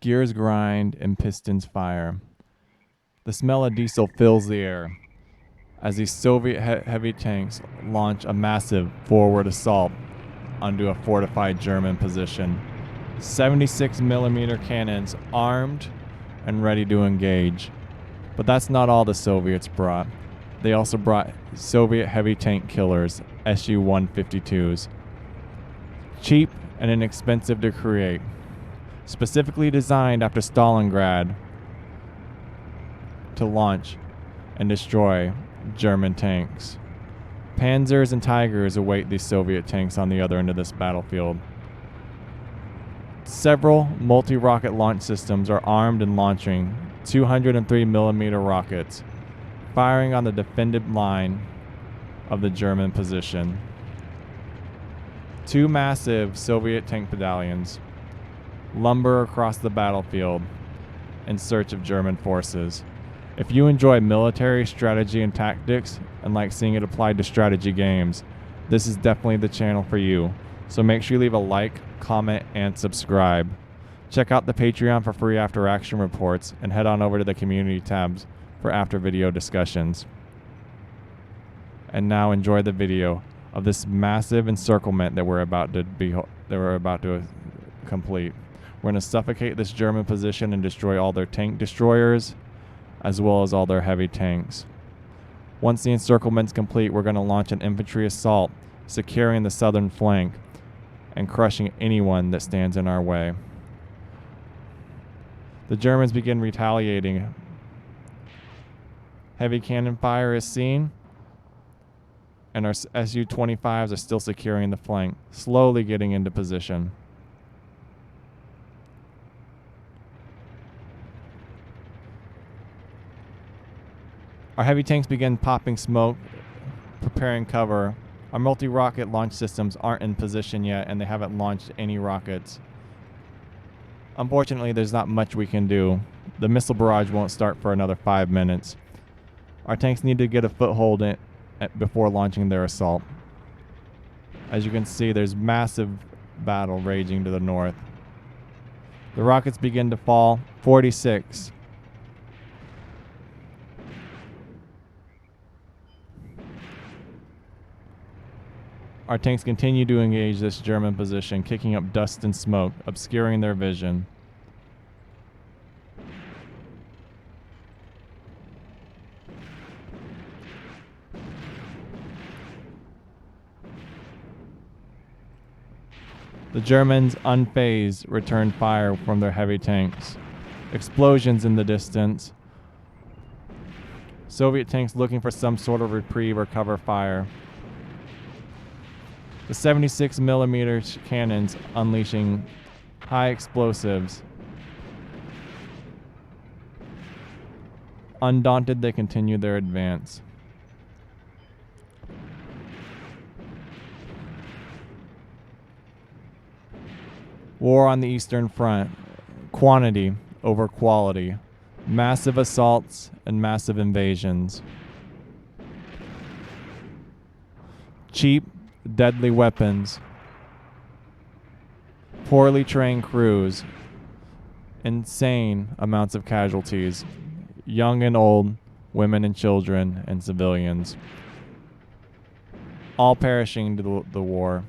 Gears grind and pistons fire. The smell of diesel fills the air as these Soviet heavy tanks launch a massive forward assault onto a fortified German position. 76mm cannons armed and ready to engage. But that's not all the Soviets brought. They also brought Soviet heavy tank killers, Su-152s. Cheap and inexpensive to create. Specifically designed after Stalingrad to launch and destroy German tanks. Panzers and Tigers await these Soviet tanks on the other end of this battlefield. Several multi-rocket launch systems are armed and launching 203mm rockets, firing on the defended line of the German position. Two massive Soviet tank battalions lumber across the battlefield in search of German forces. If you enjoy military strategy and tactics and like seeing it applied to strategy games, this is definitely the channel for you. So make sure you leave a like, comment, and subscribe. Check out the Patreon for free after action reports and head on over to the community tabs for after video discussions. And now enjoy the video of this massive encirclement that we're about to complete. We're going to suffocate this German position and destroy all their tank destroyers as well as all their heavy tanks. Once the encirclement's complete, we're going to launch an infantry assault, securing the southern flank and crushing anyone that stands in our way. The Germans begin retaliating. Heavy cannon fire is seen, and our Su-25s are still securing the flank, slowly getting into position. Our heavy tanks begin popping smoke, preparing cover. Our multi-rocket launch systems aren't in position yet, and they haven't launched any rockets. Unfortunately, there's not much we can do. The missile barrage won't start for another 5 minutes. Our tanks need to get a foothold before launching their assault. As you can see, there's massive battle raging to the north. The rockets begin to fall. 46. Our tanks continue to engage this German position, kicking up dust and smoke, obscuring their vision. The Germans, unfazed, return fire from their heavy tanks. Explosions in the distance. Soviet tanks looking for some sort of reprieve or cover fire. The 76mm cannons unleashing high explosives. Undaunted, they continue their advance. War on the Eastern Front. Quantity over quality. Massive assaults and massive invasions. Cheap, deadly weapons. Poorly trained crews. Insane amounts of casualties. Young and old, women and children, and civilians. All perishing to the war.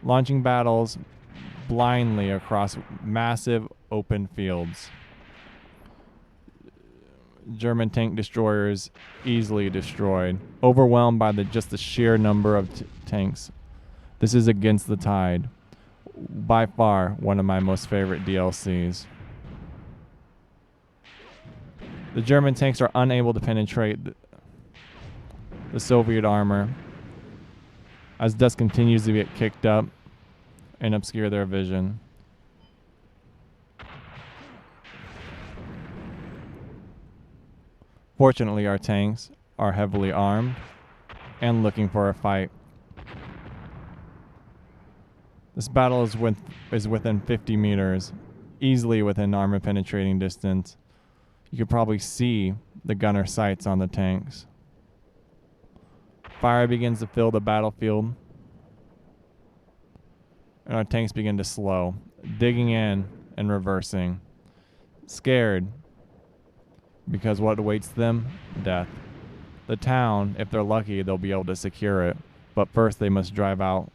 Launching battles blindly across massive open fields. German tank destroyers easily destroyed, overwhelmed by just the sheer number of tanks. This is Against the Tide. By far, one of my most favorite DLCs. The German tanks are unable to penetrate the Soviet armor as dust continues to get kicked up and obscure their vision. Fortunately, our tanks are heavily armed and looking for a fight. This battle is within 50 meters, easily within armor penetrating distance. You could probably see the gunner sights on the tanks. Fire begins to fill the battlefield and our tanks begin to slow, digging in and reversing. Scared, because what awaits them? Death. The town, if they're lucky, they'll be able to secure it, but first they must drive out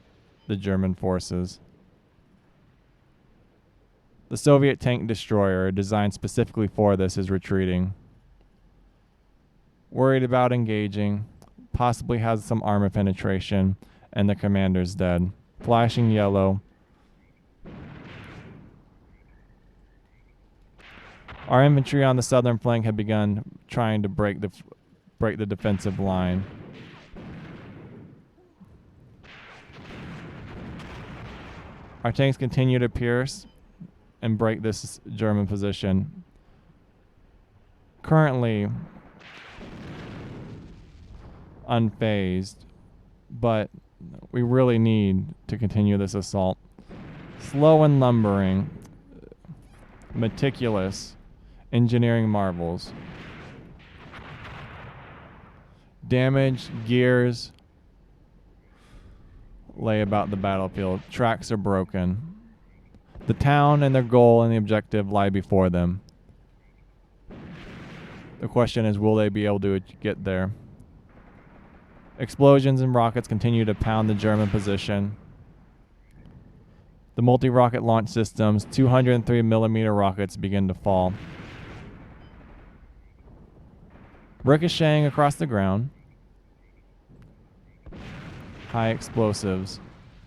the German forces. The Soviet tank destroyer, designed specifically for this, is retreating. Worried about engaging, possibly has some armor penetration, and the commander's dead. Flashing yellow. Our infantry on the southern flank had begun trying to break the defensive line. Our tanks continue to pierce and break this German position. Currently unfazed, but we really need to continue this assault. Slow and lumbering, meticulous engineering marvels. Damaged gears lay about the battlefield. Tracks are broken. The town and their goal and the objective lie before them. The question is, will they be able to get there? Explosions and rockets continue to pound the German position. The multi-rocket launch systems, 203mm rockets, begin to fall. Ricocheting across the ground. High explosives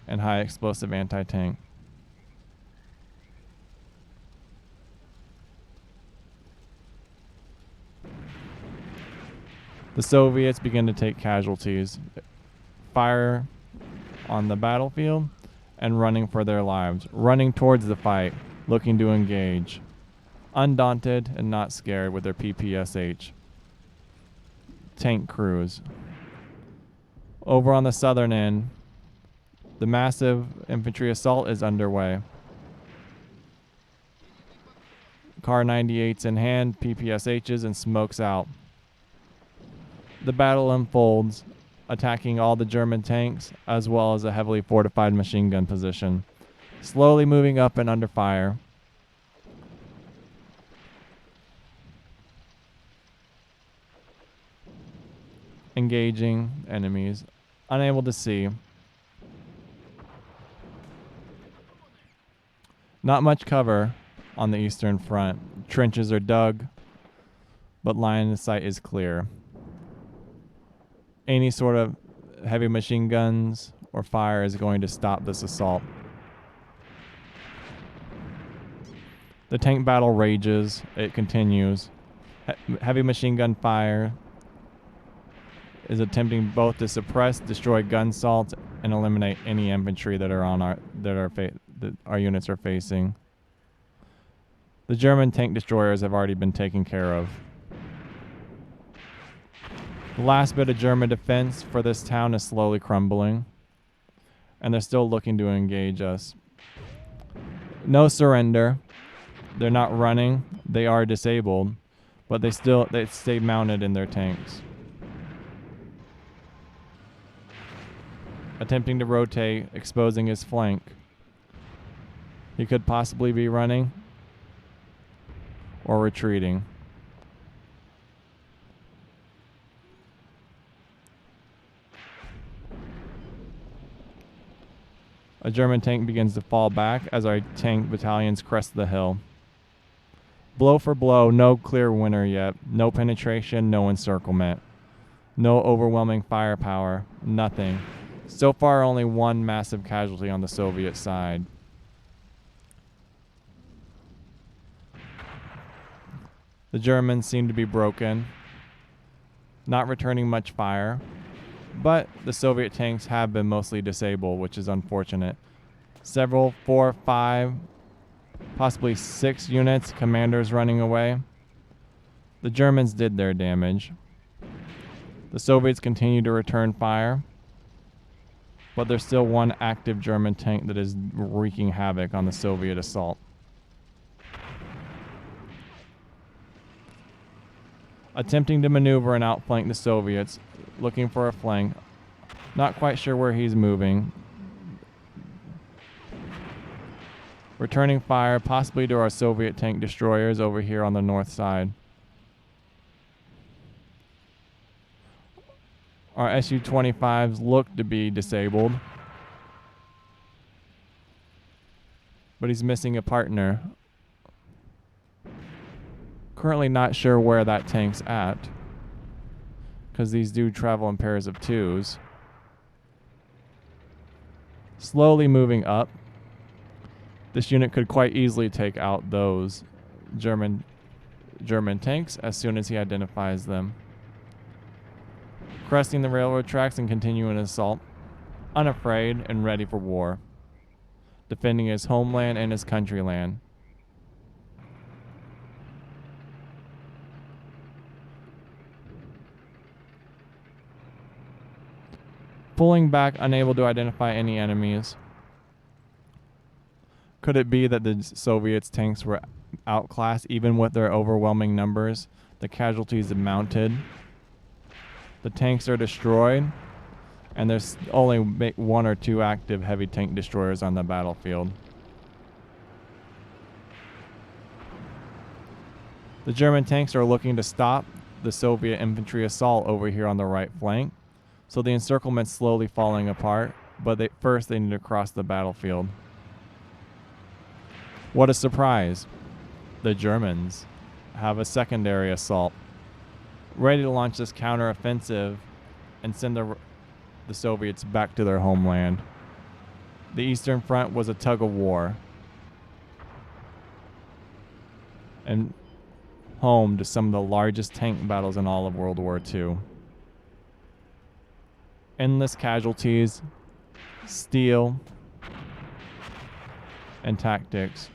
and high explosive anti-tank. The Soviets begin to take casualties, fire on the battlefield, and running for their lives, running towards the fight, looking to engage, undaunted and not scared with their PPSH. Tank crews. Over on the southern end, the massive infantry assault is underway. Kar 98s in hand, PPSHs, and smokes out. The battle unfolds, attacking all the German tanks, as well as a heavily fortified machine gun position. Slowly moving up and under fire. Engaging enemies, unable to see. Not much cover on the eastern front. Trenches are dug, but line of sight is clear. Any sort of heavy machine guns or fire is going to stop this assault. The tank battle rages. It continues. Heavy machine gun fire is attempting both to suppress, destroy gun salts, and eliminate any infantry that are on that our units are facing. The German tank destroyers have already been taken care of. The last bit of German defense for this town is slowly crumbling, and they're still looking to engage us. No surrender. They're not running. They are disabled, but they stay mounted in their tanks. Attempting to rotate, exposing his flank. He could possibly be running or retreating. A German tank begins to fall back as our tank battalions crest the hill. Blow for blow, no clear winner yet. No penetration, no encirclement. No overwhelming firepower, nothing. So far, only one massive casualty on the Soviet side. The Germans seem to be broken, not returning much fire, but the Soviet tanks have been mostly disabled, which is unfortunate. Several, 4, 5, possibly 6 units, commanders running away. The Germans did their damage. The Soviets continue to return fire, but there's still one active German tank that is wreaking havoc on the Soviet assault. Attempting to maneuver and outflank the Soviets, looking for a flank. Not quite sure where he's moving. returning fire possibly to our Soviet tank destroyers over here on the north side. Our Su-25s look to be disabled, but he's missing a partner. Currently not sure where that tank's at, because these do travel in pairs of twos. Slowly moving up. This unit could quite easily take out those German tanks as soon as he identifies them. Cresting the railroad tracks and continuing assault, unafraid and ready for war, defending his homeland and his countryland. Pulling back, unable to identify any enemies. Could it be that the Soviets' tanks were outclassed even with their overwhelming numbers? The casualties have mounted. The tanks are destroyed, and there's only one or two active heavy tank destroyers on the battlefield. The German tanks are looking to stop the Soviet infantry assault over here on the right flank, so the encirclement's slowly falling apart, but first they need to cross the battlefield. What a surprise. The Germans have a secondary assault, ready to launch this counteroffensive and send the Soviets back to their homeland. The Eastern Front was a tug of war and home to some of the largest tank battles in all of World War II. Endless casualties, steel, and tactics.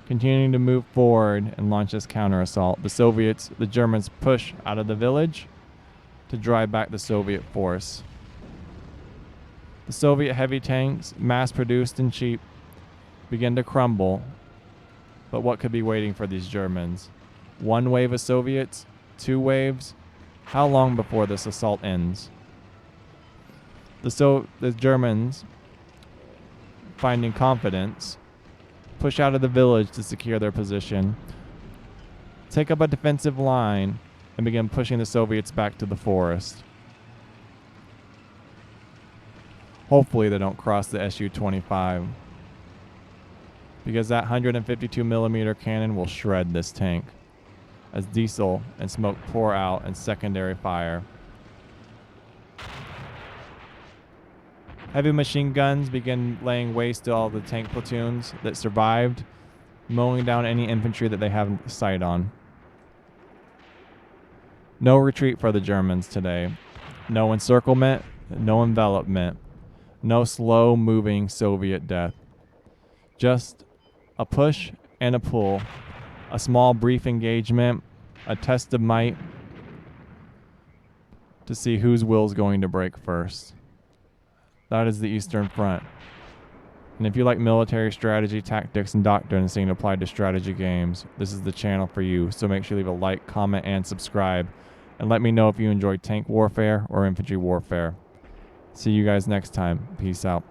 Continuing to move forward and launch this counter-assault, the Germans push out of the village to drive back the Soviet force. The Soviet heavy tanks, mass-produced and cheap, begin to crumble. But what could be waiting for these Germans? One wave of Soviets? Two waves? How long before this assault ends? The Germans, finding confidence, push out of the village to secure their position, take up a defensive line, and begin pushing the Soviets back to the forest. Hopefully they don't cross the Su-25, because that 152 millimeter cannon will shred this tank as diesel and smoke pour out and secondary fire. Heavy machine guns begin laying waste to all the tank platoons that survived, mowing down any infantry that they have sight on. No retreat for the Germans today. No encirclement, no envelopment, no slow-moving Soviet death. Just a push and a pull, a small brief engagement, a test of might to see whose will is going to break first. That is the Eastern Front. And if you like military strategy, tactics, and doctrine seeing applied to strategy games, this is the channel for you. So make sure you leave a like, comment, and subscribe. And let me know if you enjoy tank warfare or infantry warfare. See you guys next time. Peace out.